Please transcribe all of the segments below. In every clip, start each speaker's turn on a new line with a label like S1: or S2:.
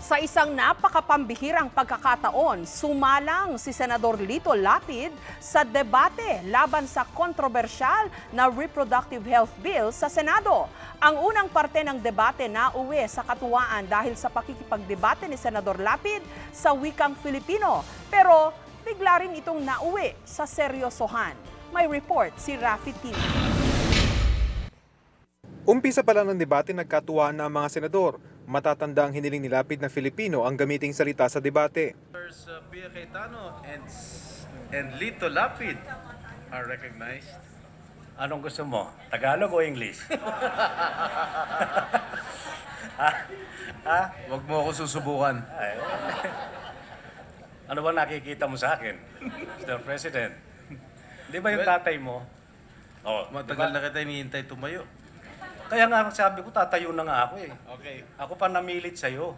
S1: Sa isang napakapambihirang pagkakataon, sumalang si Senador Lito Lapid sa debate laban sa kontrobersyal na reproductive health bill sa Senado. Ang unang parte ng debate nauwi sa katuwaan dahil sa pakikipagdebate ni Senador Lapid sa wikang Filipino. Pero bigla rin itong nauwi sa seryosohan. May report si Rafi Tim.
S2: Umpisa pa lang ng debate, nagkatuwaan na ang mga senador. Matatanda ang hiniling ni Lapid na Filipino ang gamiting salita sa debate.
S3: Pia Cayetano and Lito Lapid are recognized.
S4: Anong gusto mo? Tagalog o English?
S3: Huwag mo ako susubukan.
S4: Ay. Ano ba nakikita mo sa akin, Mr. President? Di ba yung tatay mo? Oh,
S3: Matagal na kita hinihintay tumayo.
S4: Kaya nga sabi ko, tatayo na nga ako eh.
S3: Okay.
S4: Ako pa namilit sa'yo.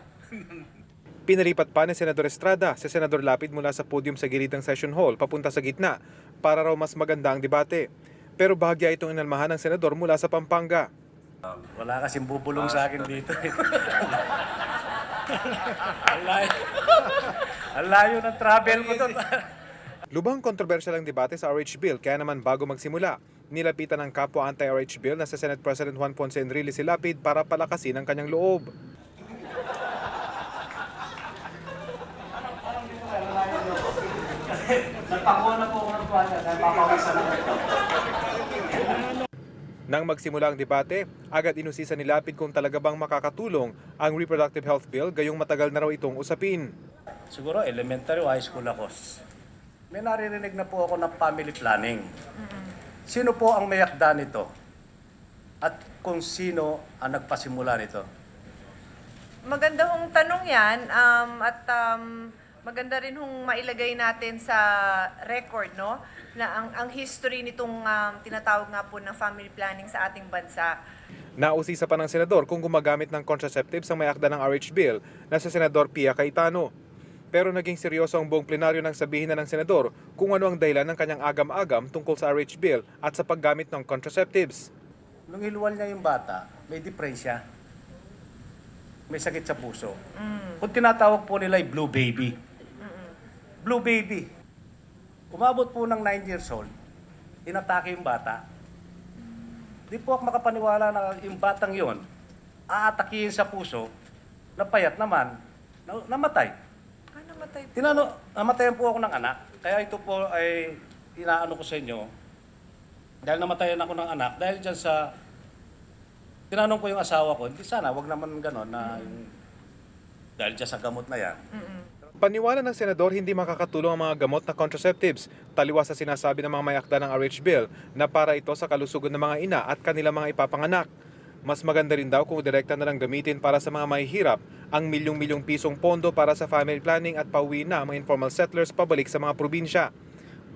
S2: Pinalipat pa ni Senador Estrada si Senador Lapid mula sa podium sa gilid ng session hall papunta sa gitna para raw mas maganda ang debate. Pero bahagya itong inalmahan ng senador mula sa Pampanga.
S4: Wala kasing bubulong sa akin dito eh. Ang layo ng travel ko doon.
S2: Lubhang kontrobersyal ang debate sa RH Bill, kaya naman bago magsimula, nilapitan ng kapwa anti-RH Bill na si Senate President Juan Ponce Enrile si Lapid para palakasin ang kanyang loob.
S4: Nagpakuha na po ako ng tuwalya dahil papawisan na ito.
S2: Nang magsimula ang debate, agad inusisa ni Lapid kung talaga bang makakatulong ang reproductive health bill gayong matagal na raw itong usapin.
S4: Siguro elementary o high school ako. May naririnig na po ako ng family planning. Sino po ang may akda nito? At kung sino ang nagpasimula nito?
S5: Maganda hong tanong yan maganda rin hong mailagay natin sa record, no? Na ang history nitong tinatawag nga po ng family planning sa ating bansa.
S2: Nausisa pa ng senador kung gumagamit ng contraceptives ang may akda ng RH Bill na si Senador Pia Cayetano. Pero naging seryoso ang buong plenaryo nang sabihin na ng senador kung ano ang dahilan ng kanyang agam-agam tungkol sa RH Bill at sa paggamit ng contraceptives.
S4: Nung iluwal niya yung bata, may depresya. May sakit sa puso. Kung tinatawag po nila ay blue baby. Blue baby. Umabot po ng 9 years old, inatake yung bata. Di po ako makapaniwala na yung batang yon aatakihin sa puso, napayat naman, namatay.
S5: Namatay po.
S4: Namatayan po ako ng anak. Kaya ito po ay inaano ko sa inyo. Dahil namatayan ako ng anak, dahil dyan sa tinanong ko yung asawa ko, hindi sana, wag naman gano'n na dahil dyan sa gamot na yan.
S2: Paniwala ng senador hindi makakatulong ang mga gamot na contraceptives, taliwas sa sinasabi ng mga may akda ng RH Bill na para ito sa kalusugan ng mga ina at kanilang mga ipapanganak. Mas maganda rin daw kung direkta na lang gamitin para sa mga mahihirap ang milyong-milyong pisong pondo para sa family planning at pauwi na ang mga informal settlers pabalik sa mga probinsya.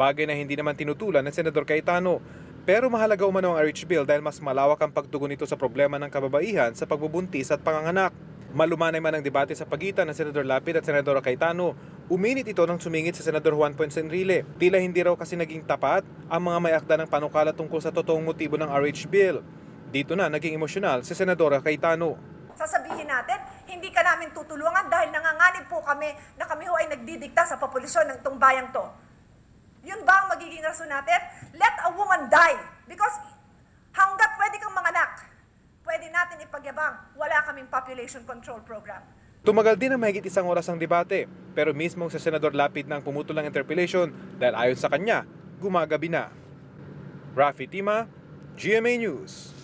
S2: Bagay na hindi naman tinutulan ng Senador Cayetano. Pero mahalaga umano ang RH Bill dahil mas malawak ang pagtugon nito sa problema ng kababaihan sa pagbubuntis at panganganak. Malumanay man ang debate sa pagitan ng Senador Lapid at Senador Cayetano, uminit ito nang sumingit sa Senador Juan Ponce Enrile. Tila hindi raw kasi naging tapat ang mga may akda ng panukala tungkol sa totoong motibo ng RH Bill. Dito na naging emosyonal si Senadora Cayetano.
S6: Sasabihin natin, hindi ka namin tutulungan dahil nanganganib po kami na kami ho ay nagdidikta sa populasyon ng itong bayang to. Yun ba ang magiging rason natin? Let a woman die. Because hanggat pwede kang manganak, pwede natin ipagyabang, wala kaming population control program.
S2: Tumagal din ang mahigit isang oras ang debate, pero mismo sa Senador Lapid na ang pumutol ng interpellation dahil ayon sa kanya, gumagabi na. Rafi Tima, GMA News.